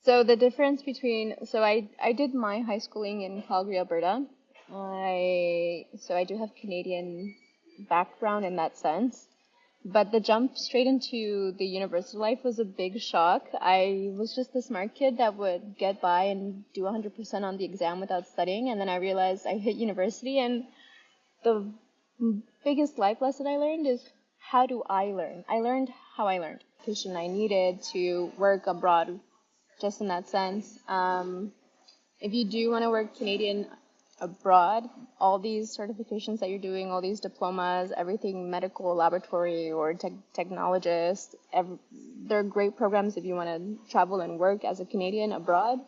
So the difference between I did my high schooling in Calgary, Alberta. I do have Canadian background in that sense. But the jump straight into the university life was a big shock. I was just the smart kid that would get by and do 100% on the exam without studying, and then I realized I hit university, and the biggest life lesson I learned is how do I learn? I learned how I learned. I needed to work abroad just in that sense. If you do want to work Canadian abroad, all these certifications that you're doing, all these diplomas, everything medical, laboratory, or technologist, they're great programs if you want to travel and work as a Canadian abroad.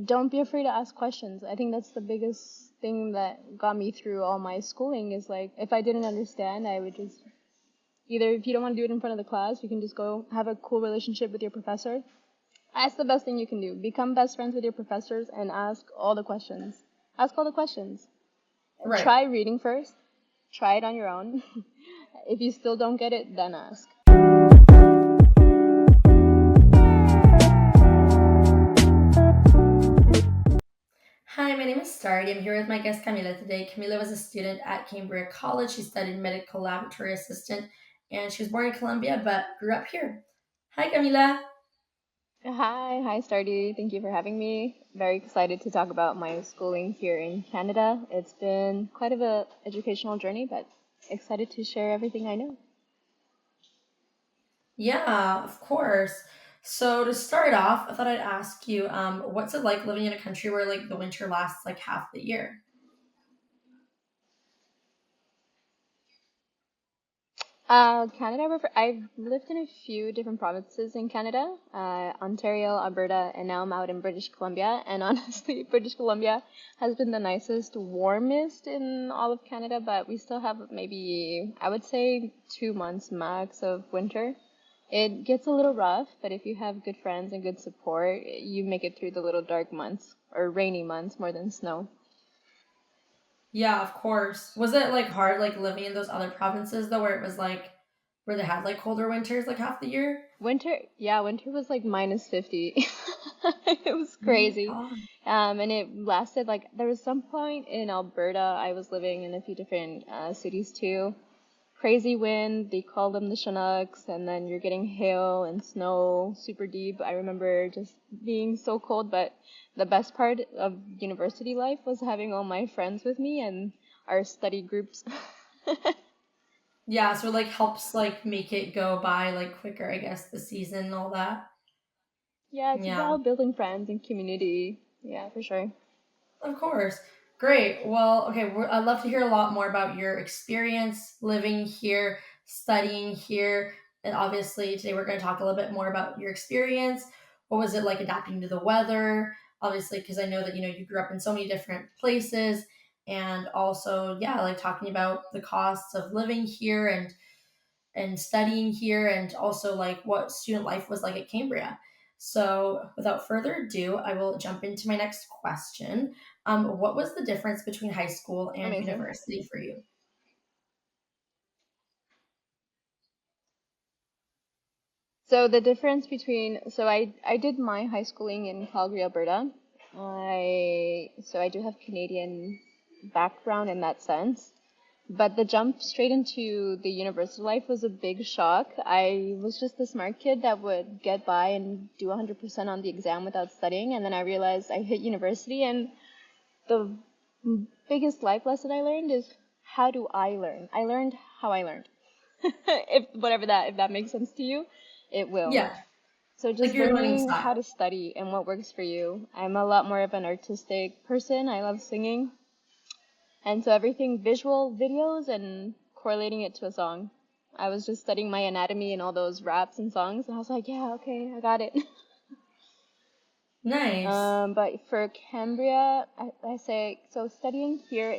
Don't be afraid to ask questions. I think that's the biggest thing that got me through all my schooling is like, if I didn't understand, I would just either, if you don't want to do it in front of the class, you can just go have a cool relationship with your professor. That's the best thing you can do. Become best friends with your professors and ask all the questions. Ask all the questions. Right. Try reading first. Try it on your own. If you still don't get it, then ask. Hi, my name is Starry. I'm here with my guest Camila today. Camila was a student at Cambria College. She studied medical laboratory assistant and she was born in Colombia but grew up here. Hi, Camila. Hi, Stardy. Thank you for having me. Very excited to talk about my schooling here in Canada. It's been quite of a educational journey, but excited to share everything I know. Yeah, of course. So to start off, I thought I'd ask you, what's it like living in a country where like the winter lasts like half the year? Canada, I've lived in a few different provinces in Canada, Ontario, Alberta, and now I'm out in British Columbia. And honestly, British Columbia has been the nicest, warmest in all of Canada, but we still have maybe, I would say, 2 months max of winter. It gets a little rough, but if you have good friends and good support, you make it through the little dark months or rainy months more than snow. Yeah, of course. Was it like hard like living in those other provinces though where it was like where they had like colder winters like half the year? Winter was like minus 50. It was Oh my crazy. God. And it lasted like, there was some point in Alberta, I was living in a few different cities too. Crazy wind, they call them the Chinooks, and then you're getting hail and snow super deep. I remember just being so cold, but the best part of university life was having all my friends with me and our study groups. Yeah, so it like helps like make it go by like quicker, I guess, the season and all that. Yeah, it's Yeah, about building friends and community. Yeah, for sure. of course. Great. Well, okay, I'd love to hear a lot more about your experience living here, studying here. And obviously, today we're going to talk a little bit more about your experience. What was it like adapting to the weather? Obviously, because I know that, you grew up in so many different places. And also, yeah, like talking about the costs of living here and studying here and also like what student life was like at Cambria. So, without further ado, I will jump into my next question. What was the difference between high school and Amazing. university for you? So the difference between I did my high schooling in Calgary, Alberta. I do have Canadian background in that sense. But the jump straight into the university life was a big shock. I was just the smart kid that would get by and do 100% on the exam without studying, and then I realized I hit university, and the biggest life lesson I learned is how do I learn? I learned how I learned. If that makes sense to you, it will. Yeah, So like just your learning learning how style. to study and what works for you. I'm a lot more of an artistic person. I love singing. And so everything visual videos and correlating it to a song. I was just studying my anatomy and all those raps and songs, and I was like, yeah, okay, I got it. Nice. But for Cambria, I say, so studying here,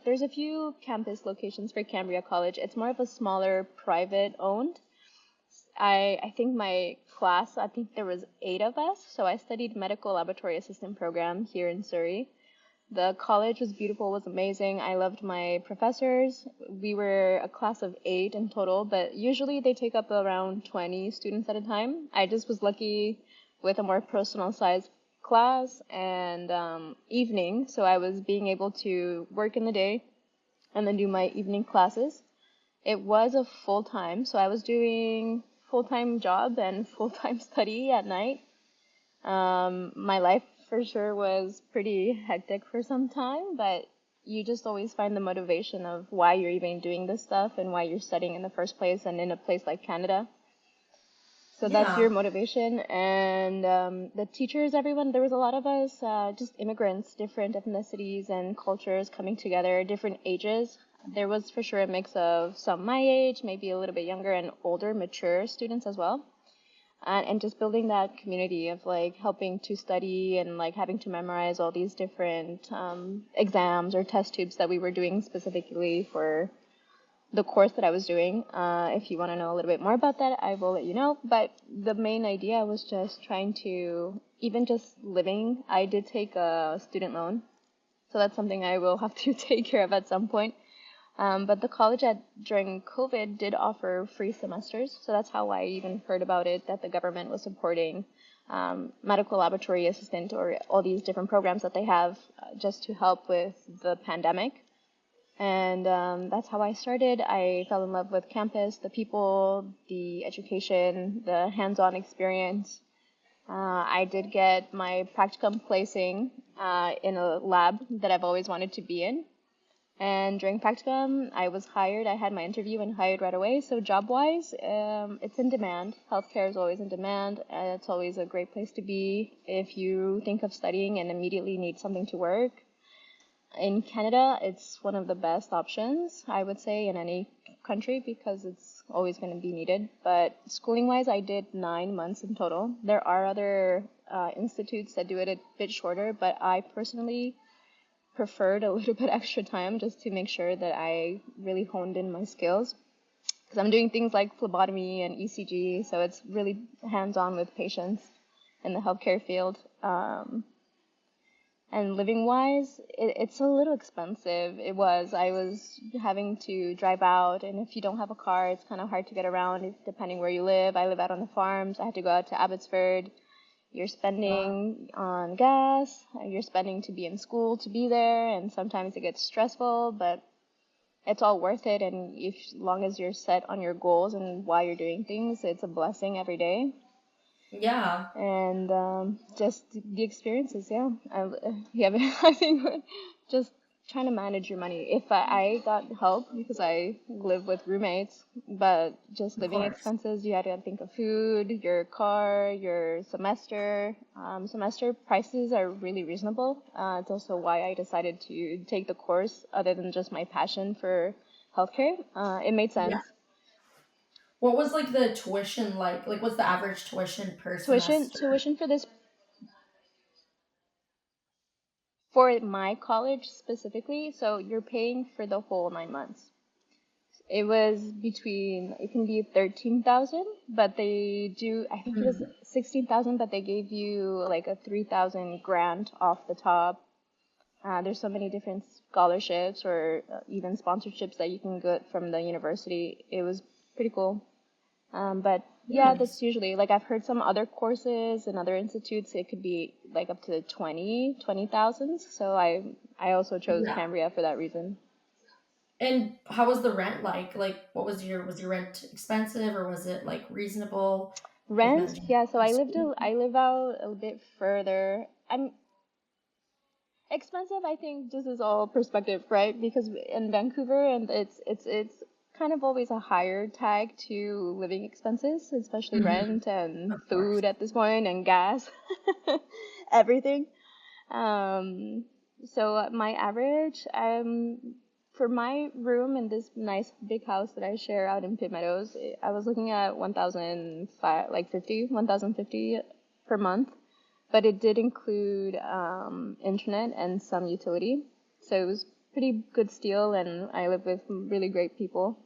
there's a few campus locations for Cambria College. It's more of a smaller, private owned. I think my class, I think there was 8 of us, so I studied medical laboratory assistant program here in Surrey. The college was beautiful, was amazing. I loved my professors. We were a class of 8 in total, but usually they take up around 20 students at a time. I just was lucky with a more personal sized class and evening. So I was being able to work in the day and then do my evening classes. It was a full time, so I was doing full time job and full time study at night. My life for sure was pretty hectic for some time, but you just always find the motivation of why you're even doing this stuff and why you're studying in the first place and in a place like Canada. So that's your Yeah. motivation. And the teachers, everyone, there was a lot of us, just immigrants, different ethnicities and cultures coming together, different ages. There was for sure a mix of some my age, maybe a little bit younger, and older, mature students as well. And just building that community of like helping to study and like having to memorize all these different exams or test tubes that we were doing specifically for the course that I was doing. If you want to know a little bit more about that, I will let you know. But the main idea was just trying to, even just living, I did take a student loan. So that's something I will have to take care of at some point. But the college during COVID did offer free semesters. So that's how I even heard about it, that the government was supporting medical laboratory assistant or all these different programs that they have just to help with the pandemic. And that's how I started. I fell in love with campus, the people, the education, the hands-on experience. I did get my practicum placing in a lab that I've always wanted to be in. And during practicum, I was hired. I had my interview and hired right away. So job-wise, it's in demand. Healthcare is always in demand. And it's always a great place to be if you think of studying and immediately need something to work. In Canada, it's one of the best options, I would say, in any country because it's always going to be needed. But schooling-wise, I did 9 months in total. There are other institutes that do it a bit shorter, but I personally preferred a little bit extra time just to make sure that I really honed in my skills. Because I'm doing things like phlebotomy and ECG, so it's really hands-on with patients in the healthcare field. And living wise, it's a little expensive. I was having to drive out, and if you don't have a car, it's kind of hard to get around depending where you live. I live out on the farms. I had to go out to Abbotsford. You're Wow. spending on gas, you're spending to be in school to be there, and sometimes it gets stressful, but it's all worth it. And if as long as you're set on your goals and why you're doing things, it's a blessing every day. Yeah. And just the experiences, yeah. Yeah, but I think just trying to manage your money. If I got help because I live with roommates, but just Of living course. expenses, you had to think of food, your car, your semester. Semester prices are really reasonable. It's also why I decided to take the course, other than just my passion for healthcare. It made Yeah. sense. What was like the tuition like? Like, what's the average tuition per semester? Tuition for this For my college specifically, so you're paying for the whole 9 months. It was it can be 13,000, but I think it was Mm. 16,000, but they gave you like a 3,000 grant off the top. There's so many different scholarships or even sponsorships that you can get from the university. It was pretty cool. But yeah, that's Nice. usually like I've heard some other courses and other institutes, it could be like up to 20,000. So I also chose Yeah. Cambria for that reason. And how was the rent like? Like, what was your rent expensive or was it like reasonable with Rent, managing yeah, so the school? I live out a bit further. I'm expensive, I think this is all perspective, right? Because in Vancouver and it's kind of always a higher tag to living expenses, especially Hmm. rent and Of course. food at this point and gas, everything. Um, so my average, for my room in this nice big house that I share out in Pitt Meadows, I was looking at 1,005, like 1,050 per month, but it did include internet and some utility. So it was pretty good steal, and I live with really great people,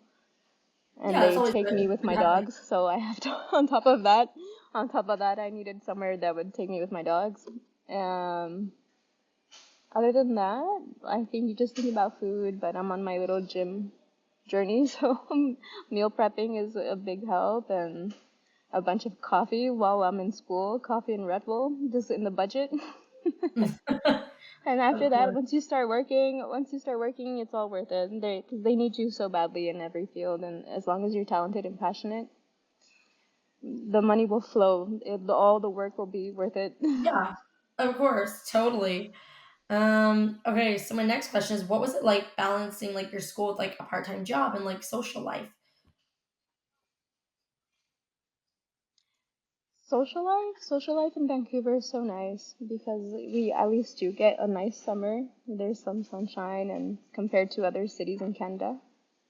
and Yeah, that's they always take me good. with We my have like, dogs. So I have to, on top of that, I needed somewhere that would take me with my dogs. Um, Other than that, I think you just think about food, but I'm on my little gym journey, so meal prepping is a big help, and a bunch of coffee while I'm in school, coffee and Red Bull, just in the budget. And after Of that, course. once you start working, it's all worth it. Because they need you so badly in every field, and as long as you're talented and passionate, the money will flow. All the work will be worth it. Yeah, of course, totally. Okay, so my next question is what was it like balancing like your school with like a part-time job and like social life? Social life in Vancouver is so nice because we at least do get a nice summer. There's some sunshine, and compared to other cities in Canada,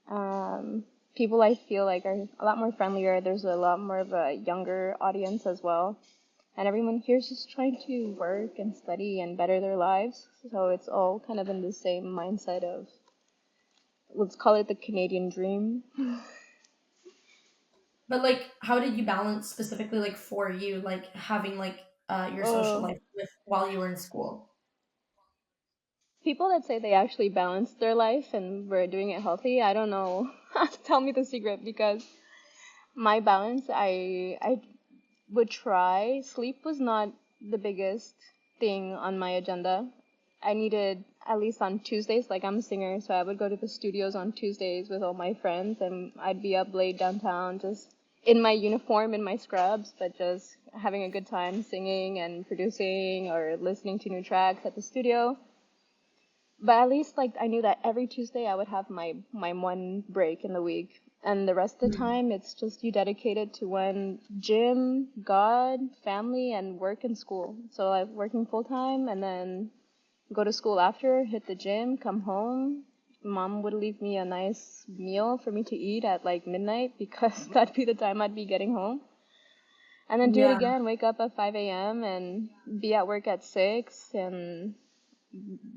um, people I feel like are a lot more friendlier. There's a lot more of a younger audience as well, and everyone here is just trying to work and study and better their lives. So it's all kind of in the same mindset of, let's call it the Canadian dream. But like how did you balance specifically like for you like having like your social Oh, life with while you were in school? people that say they actually balance their life and were doing it healthy, I don't know. Tell me the secret, because my balance, I would try. Sleep was not the biggest thing on my agenda. I needed, at least on Tuesdays, like I'm a singer, so I would go to the studios on Tuesdays with all my friends, and I'd be up late downtown just in my uniform, in my scrubs, but just having a good time singing and producing or listening to new tracks at the studio. But at least like I knew that every Tuesday I would have my one break in the week. And the rest of the Mm. time it's just you dedicate it to one gym, God, family, and work and school. So like working full time and then go to school after, hit the gym, come home. Mom would leave me a nice meal for me to eat at like midnight because that'd be the time I'd be getting home. And then do it Yeah. again, wake up at 5 a.m. and be at work at 6, and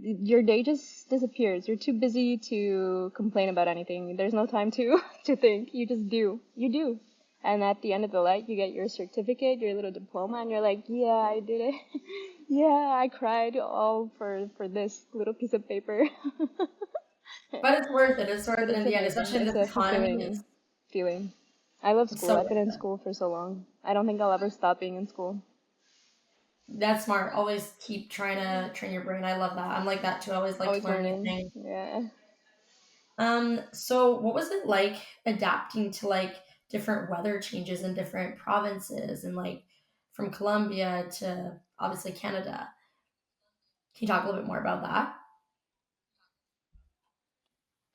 your day just disappears. You're too busy to complain about anything. There's no time to to think. You just do. You do. And at the end of the night, you get your certificate, your little diploma, and you're like, yeah, I did it. Yeah, I cried all for this little piece of paper. But it's worth it. It's worth But it it's in the end, amazing. especially in It's this a economy. fulfilling feeling. I love It's school. so I've been in worth it. school for so long. I don't think I'll ever stop being in school. That's smart. Always keep trying to train your brain. I love that. I'm like that too. I always like to Always learn new learning. things. Yeah. So what was it like adapting to like different weather changes in different provinces and like from Colombia to obviously Canada? Can you talk a little bit more about that?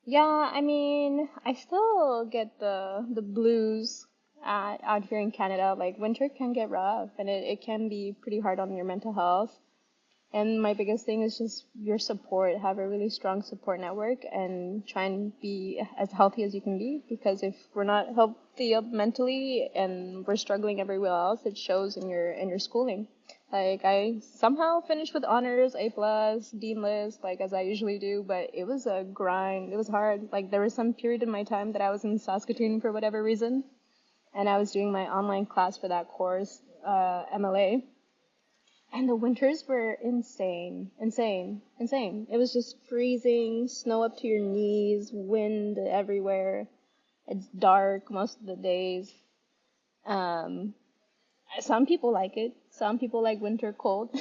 Yeah, I mean, I still get the blues out here in Canada. Like winter can get rough, and it can be pretty hard on your mental health. And my biggest thing is just your support. Have a really strong support network and try and be as healthy as you can be. Because if we're not healthy up mentally and we're struggling everywhere else, it shows in your schooling. Like I somehow finished with honors, A plus, Dean list, like as I usually do, but it was a grind. It was hard. Like there was some period in my time that I was in Saskatoon for whatever reason, and I was doing my online class for that course, MLA. And the winters were insane, insane, insane. It was just freezing, snow up to your knees, wind everywhere. It's dark most of the days. Um, some people like it. Some people like winter cold,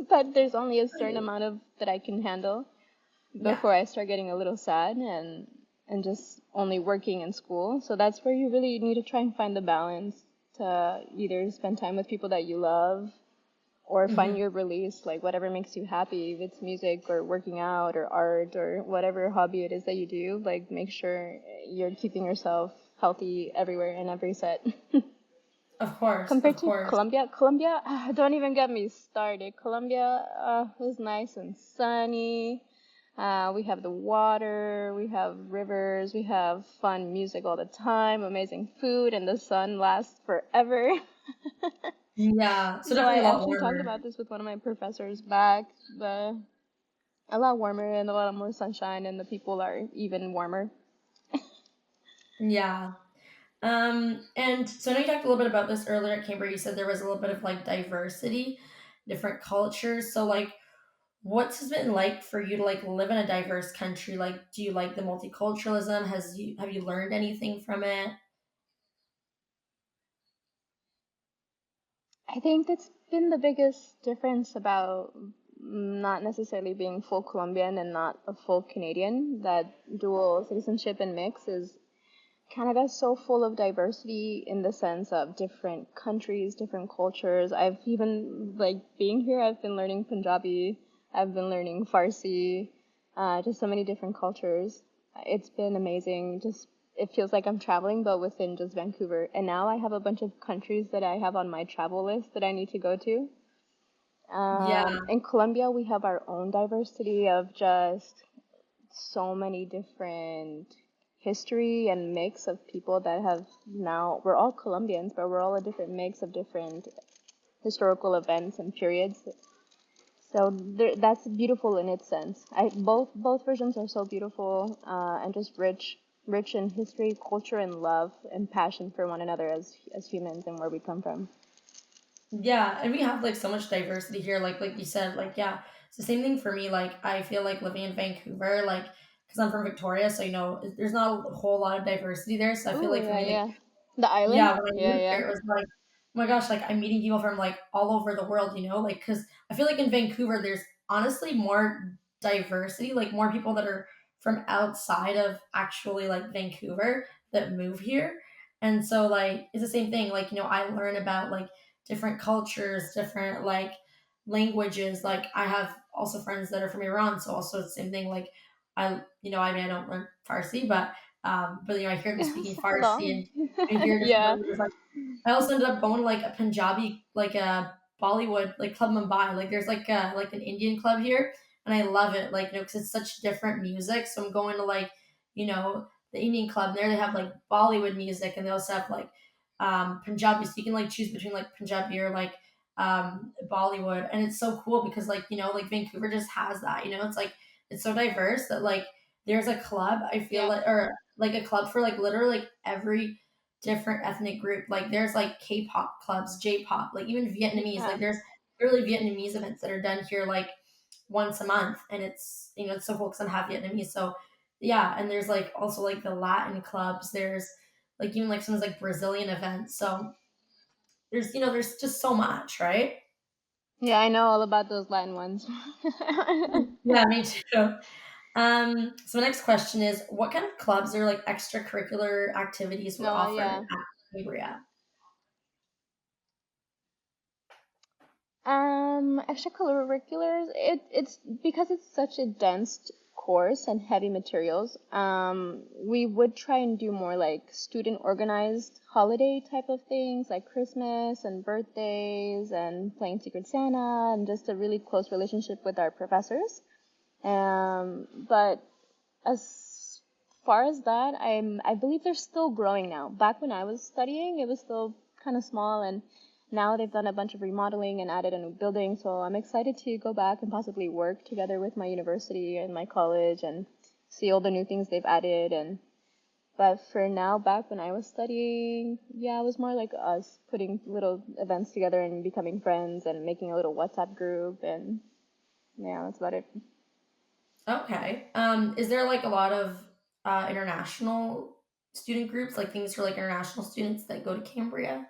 but there's only a certain amount of that I can handle Yeah, before I start getting a little sad and just only working in school. So that's where you really need to try and find the balance to either spend time with people that you love or find hmm, your release, like whatever makes you happy, if it's music or working out or art or whatever hobby it is that you do, like make sure you're keeping yourself healthy everywhere in every set. of Compared to course. Colombia, don't even get me started. Colombia was nice and sunny. We have the water, we have rivers, we have fun music all the time, amazing food, and the sun lasts forever. Yeah, so So I definitely a lot actually talked warmer. about this with one of my professors back, but a lot warmer and a lot more sunshine, and the people are even warmer. Yeah. And so I know you talked a little bit about this earlier at Cambridge. You said there was a little bit of like diversity, different cultures. So like what's it been like for you to like live in a diverse country? Like do you like the multiculturalism? Has you have you learned anything from it? I think that's been the biggest difference about not necessarily being full Colombian and not a full Canadian. That dual citizenship and mix is Canada's so full of diversity in the sense of different countries, different cultures. I've even, like, being here, I've been learning Punjabi, I've been learning Farsi, just so many different cultures. It's been amazing. Just, it feels like I'm traveling, but within just Vancouver. And now I have a bunch of countries that I have on my travel list that I need to go to. Yeah, In Colombia, we have our own diversity of just so many different history and mix of people that have now, we're all Colombians, but we're all a different mix of different historical events and periods. So that's beautiful in its sense. Both versions are so beautiful and just rich in history, culture, and love and passion for one another as humans and where we come from. yeah, and we have like so much diversity here. Like you said, like yeah, it's the same thing for me. Like I feel like living in Vancouver, like because I'm from Victoria, so there's not a whole lot of diversity there. So I feel Oh like for yeah, me, like yeah. The yeah, island? when I Yeah, moved yeah. here, it was like, oh my gosh, like I'm meeting people from like all over the world, like because I feel like in Vancouver, there's honestly more diversity, like more people that are from outside of actually like Vancouver that move here. And so, like, it's the same thing. Like, I learn about like different cultures, different like languages. Like, I have also friends that are from Iran. So, also, the same thing. Like, I mean, I don't learn Farsi, but I hear them speaking Farsi Hello. and I hear different Yeah. languages. Like I also ended up going to like a Punjabi, like a Bollywood, like Club Mumbai. Like there's like an Indian club here, and I love it. Like because it's such different music. So I'm going to like the Indian club. And there they have like Bollywood music, and they also have like Punjabi. So you can like choose between like Punjabi or like Bollywood, and it's so cool because like Vancouver just has that. It's like it's so diverse that like there's a club. I feel Yeah. like or like a club for like literally like every different ethnic group. Like there's like K-pop clubs, J-pop, like even Vietnamese. Like Yeah. there's really Vietnamese events that are done here like once a month, and it's so cool because I'm half Vietnamese. So yeah, and there's like also like the Latin clubs. There's like even like some like Brazilian events. So there's just so much, right? Yeah, I know all about those Latin ones. Yeah, me too. So my next question is, what kind of clubs or like extracurricular activities were No, offered yeah. at Cambria? Extracurriculars, it's because it's such a dense course and heavy materials. We would try and do more like student organized holiday type of things like Christmas and birthdays and playing Secret Santa and just a really close relationship with our professors. But as far as that, I believe they're still growing now. Back when I was studying, it was still kind of small, and now they've done a bunch of remodeling and added a new building. So I'm excited to go back and possibly work together with my university and my college and see all the new things they've added. And but for now, back when I was studying, yeah, it was more like us putting little events together and becoming friends and making a little WhatsApp group, and yeah, that's about it. Okay. Is there like a lot of international student groups, like things for like international students that go to Cambria?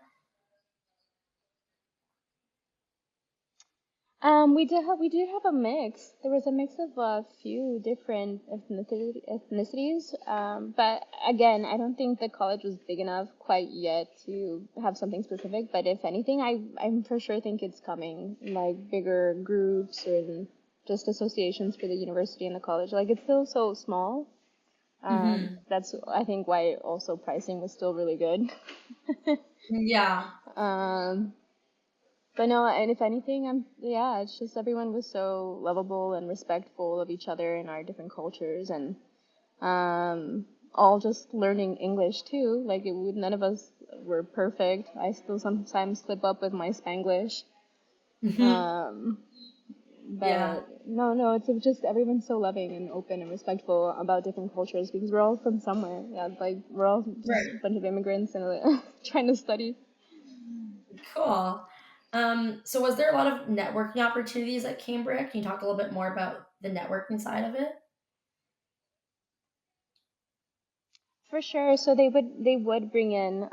We did have a mix. There was a mix of a few different ethnicities. But again, I don't think the college was big enough quite yet to have something specific. But if anything, I'm for sure think it's coming, like bigger groups and just associations for the university and the college. Like it's still so small. Hmm. That's I think why also pricing was still really good. Yeah. Um, But no, and if anything, yeah, it's just everyone was so lovable and respectful of each other and our different cultures, and all just learning English too. Like none of us were perfect. I still sometimes slip up with my Spanglish. Hmm. Um, Yeah. but no, it's just everyone's so loving and open and respectful about different cultures because we're all from somewhere. Yeah, like we're all just a Right. bunch of immigrants and trying to study. Cool. So was there a lot of networking opportunities at Cambria? Can you talk a little bit more about the networking side of it? For sure. So they would bring in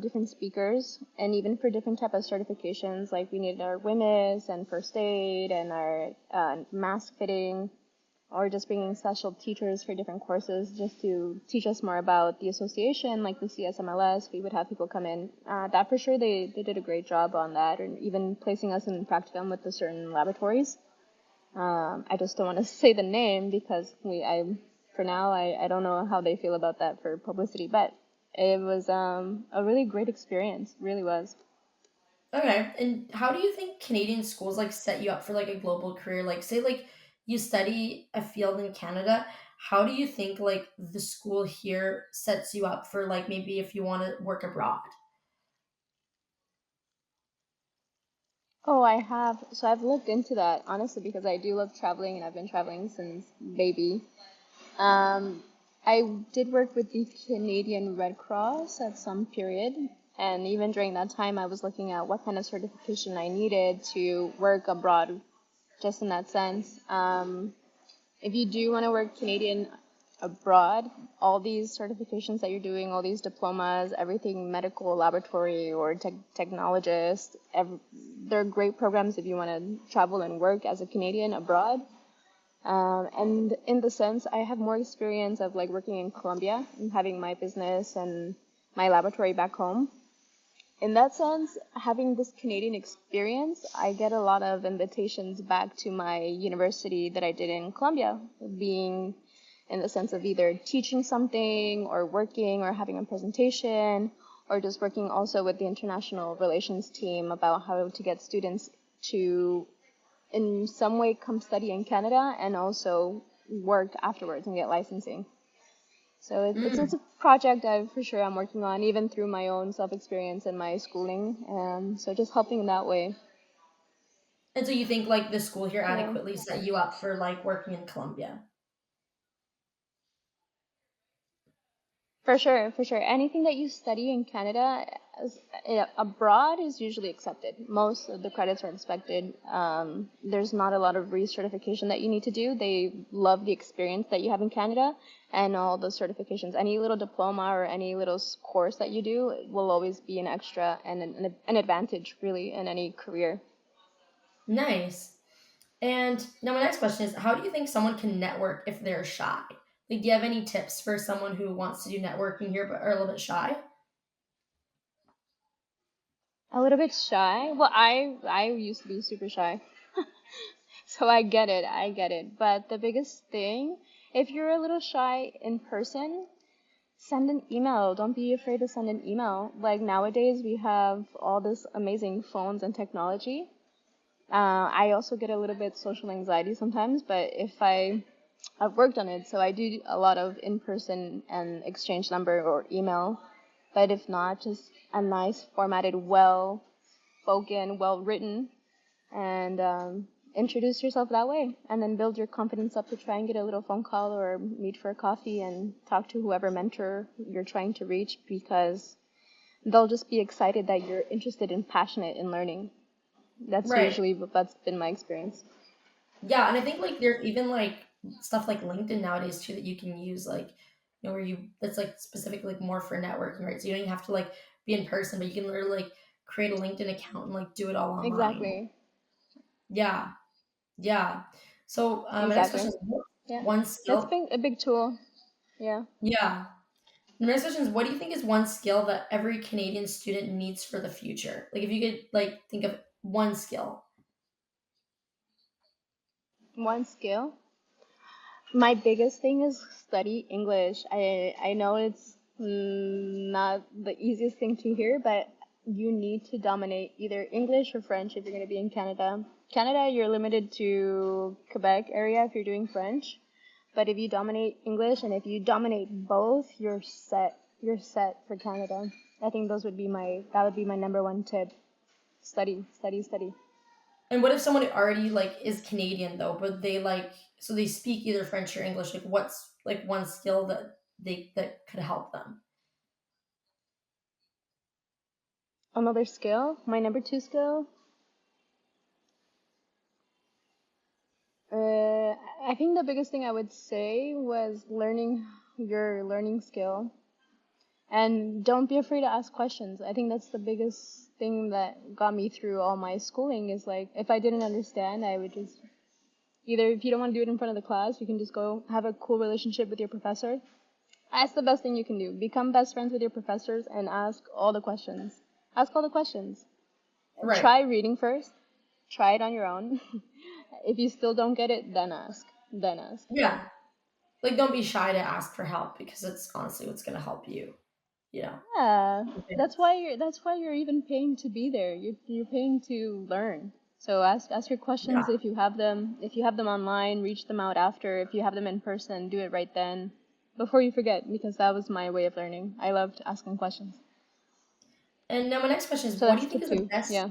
different speakers, and even for different type of certifications, like we needed our WMIS and first aid and our mask fitting, or just bringing special teachers for different courses just to teach us more about the association, like the CSMLS. We would have people come in. That for sure, they did a great job on that, and even placing us in practicum with the certain laboratories. I just don't want to say the name because for now, I don't know how they feel about that for publicity, but it was a really great experience, really was. Okay. And how do you think Canadian schools like set you up for like a global career? Like say like you study a field in Canada, how do you think like the school here sets you up for like maybe if you want to work abroad? Oh, I have. So I've looked into that, honestly, because I do love traveling and I've been traveling since baby. Um, I did work with the Canadian Red Cross at some period, and even during that time, I was looking at what kind of certification I needed to work abroad, just in that sense. If you do want to work Canadian abroad, all these certifications that you're doing, all these diplomas, everything medical, laboratory, or technologist, they're great programs if you want to travel and work as a Canadian abroad. And in the sense, I have more experience of like working in Colombia and having my business and my laboratory back home. In that sense, having this Canadian experience, I get a lot of invitations back to my university that I did in Colombia, being in the sense of either teaching something or working or having a presentation or just working also with the international relations team about how to get students to in some way come study in Canada and also work afterwards and get licensing. So it's Mm. a project I for sure I'm working on, even through my own self experience and my schooling. So just helping in that way. And so you think like the school here Yeah. adequately set you up for like working in Colombia? For sure, for sure. Anything that you study in Canada abroad is usually accepted. Most of the credits are expected. There's not a lot of recertification that you need to do. They love the experience that you have in Canada and all the certifications. Any little diploma or any little course that you do will always be an extra and an advantage, really, in any career. Nice. And now my next question is how do you think someone can network if they're shy? Like do you have any tips for someone who wants to do networking here but are a little bit shy? A little bit shy. Well, I used to be super shy. So I get it, I get it. But the biggest thing, if you're a little shy in person, send an email. Don't be afraid to send an email. Like nowadays, we have all this amazing phones and technology. I also get a little bit social anxiety sometimes, but I've worked on it, so I do a lot of in-person and exchange number or email. But if not, just a nice formatted, well spoken, well written and introduce yourself that way and then build your confidence up to try and get a little phone call or meet for a coffee and talk to whoever mentor you're trying to reach because they'll just be excited that you're interested and passionate in learning. Right. That's been my experience. Yeah, and I think like there's even like stuff like LinkedIn nowadays too that you can use like where you that's like specifically like more for networking, right? So you don't even have to like be in person, but you can literally like create a LinkedIn account and like do it all online. Exactly. Yeah, yeah. So my next question Exactly. is what Yeah. one That's skill. been a big tool. Yeah. Yeah. The next question is what do you think is one skill that every Canadian student needs for the future? Like if you could like think of one skill. One skill. My biggest thing is study English. I know it's not the easiest thing to hear, but you need to dominate either English or French if you're going to be in Canada. Canada, you're limited to Quebec area if you're doing French, but if you dominate English and if you dominate both, you're set. You're set for Canada. I think that would be my number one tip. Study, study, study. And what if someone already like is Canadian though, but they like so they speak either French or English? Like what's like one skill that they that could help them? Another skill, my number two skill, I think the biggest thing I would say was learning your learning skill. And don't be afraid to ask questions. I think that's the biggest thing that got me through all my schooling is like if I didn't understand, I would just either if you don't want to do it in front of the class, you can just go have a cool relationship with your professor. That's the best thing you can do. Become best friends with your professors and ask all the questions. Ask all the questions. Right. Try reading first. Try it on your own. If you still don't get it, then ask. Then ask. Yeah. Like, don't be shy to ask for help because it's honestly what's going to help you, you know. Yeah, Okay. that's why you're even paying to be there. You're paying to learn. So ask your Yeah. questions if you have them. If you have them online, reach them out after. If you have them in person, do it right then. Before you forget, because that was my way of learning. I loved asking questions. And now my next question is, So what do that's you think tip is the two. best? Yeah.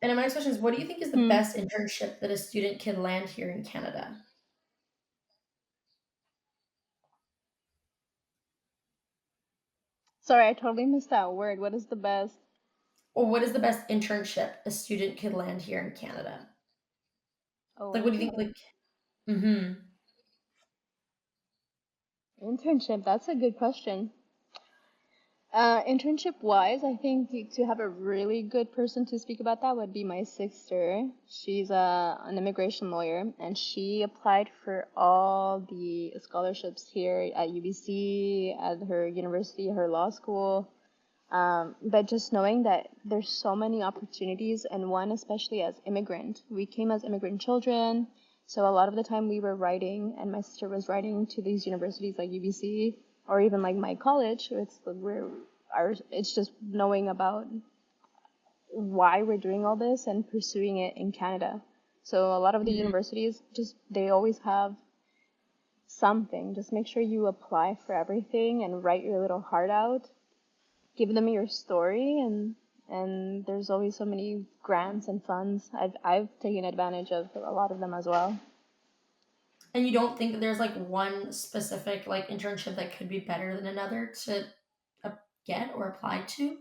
And then my next question is, what do you think is the Hmm. best internship that a student can land here in Canada? Sorry, I totally missed that word. What is the best? Or what is the best internship a student could land here in Canada? Like, what do you think? Oh, Like, mm-hmm. internship. That's a good question. Internship wise, I think to have a really good person to speak about that would be my sister. She's an immigration lawyer and she applied for all the scholarships here at UBC, at her university, her law school. But just knowing that there's so many opportunities, and one especially as immigrant. We came as immigrant children, so a lot of the time we were writing, and my sister was writing to these universities like UBC or even like my college. It's just knowing about why we're doing all this and pursuing it in Canada. So a lot of the Mm-hmm. universities just they always have something. Just make sure you apply for everything and write your little heart out, give them your story, and there's always so many grants and funds. I've taken advantage of a lot of them as well. And you don't think that there's like one specific like internship that could be better than another to get or apply to?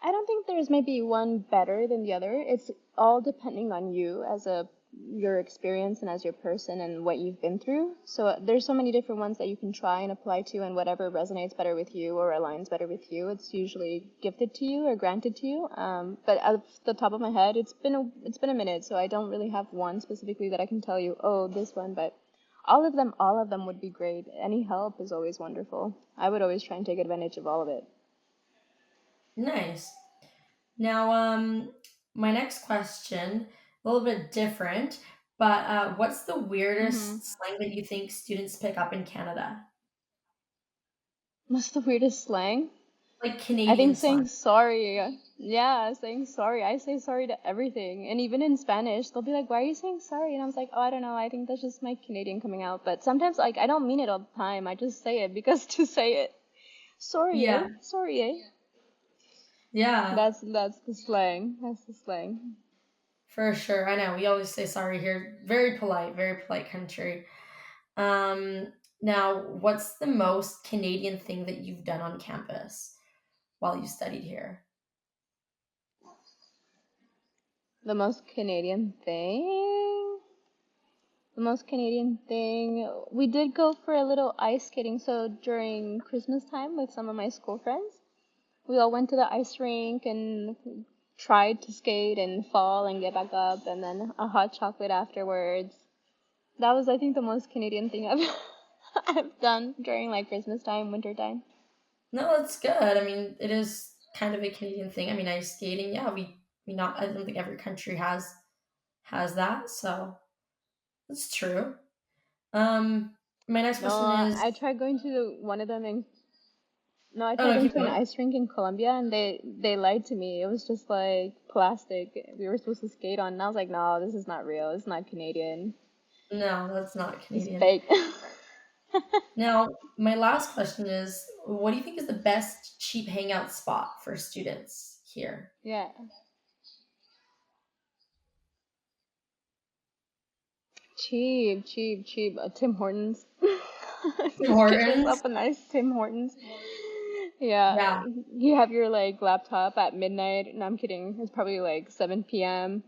I don't think there's maybe one better than the other. It's all depending on you as a your experience and as your person and what you've been through. So there's so many different ones that you can try and apply to, and whatever resonates better with you or aligns better with you, it's usually gifted to you or granted to you. But off the top of my head, it's been a minute, so I don't really have one specifically that I can tell you. Oh, this one, but all of them would be great. Any help is always wonderful. I would always try and take advantage of all of it. Nice. Now, my next question, a little bit different, but what's the Hmm. weirdest slang that you think students pick up in Canada? What's the weirdest slang? Like I Canadian think slang. saying sorry. Yeah, saying sorry. I say sorry to everything. And even in Spanish, they'll be like, "Why are you saying sorry?" And I was like, "Oh, I don't know. I think that's just my Canadian coming out." But sometimes, like, I don't mean it all the time. I just say it because to say it. Sorry, eh? Yeah, Sorry, eh? yeah, That's the slang. That's the slang. for sure. I know. We always say sorry here. Very polite country. Now, what's the most Canadian thing that you've done on campus while you studied here? The most Canadian thing. The most Canadian thing. We did go for a little ice skating. So during Christmas time with some of my school friends. We all went to the ice rink and tried to skate and fall and get back up, and then a hot chocolate afterwards. That was, I think, the most Canadian thing I've I've done during like Christmas time, winter time. No, that's good. I mean, it is kind of a Canadian thing. I mean, ice skating. Yeah, we not. I don't think every country has that. So that's true. Um, my next No, question is. I tried going to one of them in. No, I Oh tried no, going keep to an going. ice rink in Colombia, and they lied to me. It was just like plastic. We were supposed to skate on, and I was like, no, this is not real. It's not Canadian. No, that's not It's Canadian. fake. Now, my last question is, what do you think is the best cheap hangout spot for students here? Yeah. Cheap, cheap, cheap. Tim Hortons. Tim Just get Hortons. yourself a nice Tim Hortons. Yeah, Yeah. you have your like laptop at midnight. No, I'm kidding. It's probably like 7 p.m.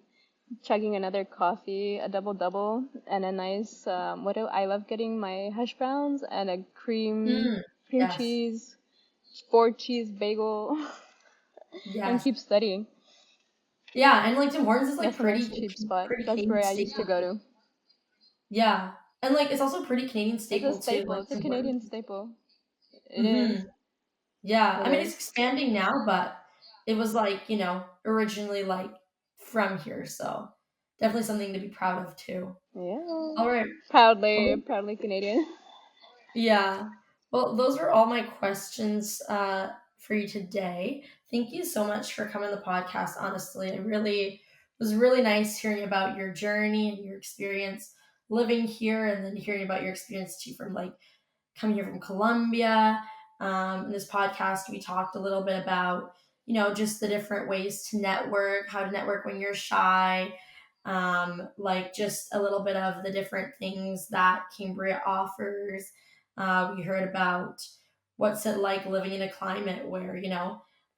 chugging another coffee, a double double, and a nice what do I love getting my hash browns and a Mm, cream yes. cheese, 4 cheese bagel, and Yes. keep studying. Yeah, and like Tim Hortons is like That's a nice cheap spot. pretty That's Canadian where I used to staple. go to. Yeah. And like it's also pretty Canadian It's a staple too, staple. like It's a Tim Canadian Hortons. staple. It is. Mhm. Yeah. It I mean it's is. expanding now, but it was like, originally like from here, so definitely something to be proud of too. Yeah. All right. Proudly, Well, proudly Canadian. yeah. Well, those were all my questions for you today. Thank you so much for coming on the podcast. Honestly, it was really nice hearing about your journey and your experience living here, and then hearing about your experience too from like coming here from Colombia. In this podcast, we talked a little bit about, just the different ways to network, how to network when you're shy, like just a little bit of the different things that Cambria offers. We heard about what's it like living in a climate where,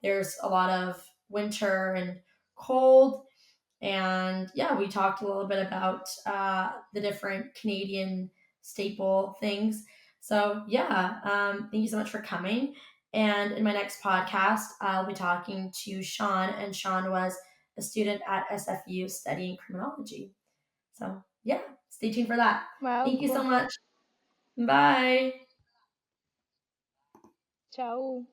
there's a lot of winter and cold, and yeah, we talked a little bit about the different Canadian staple things. So yeah, thank you so much for coming. And in my next podcast, I'll be talking to Sean, and Sean was a student at SFU studying criminology. So yeah, stay tuned for that. Wow, Thank you so cool. much. Bye. Ciao.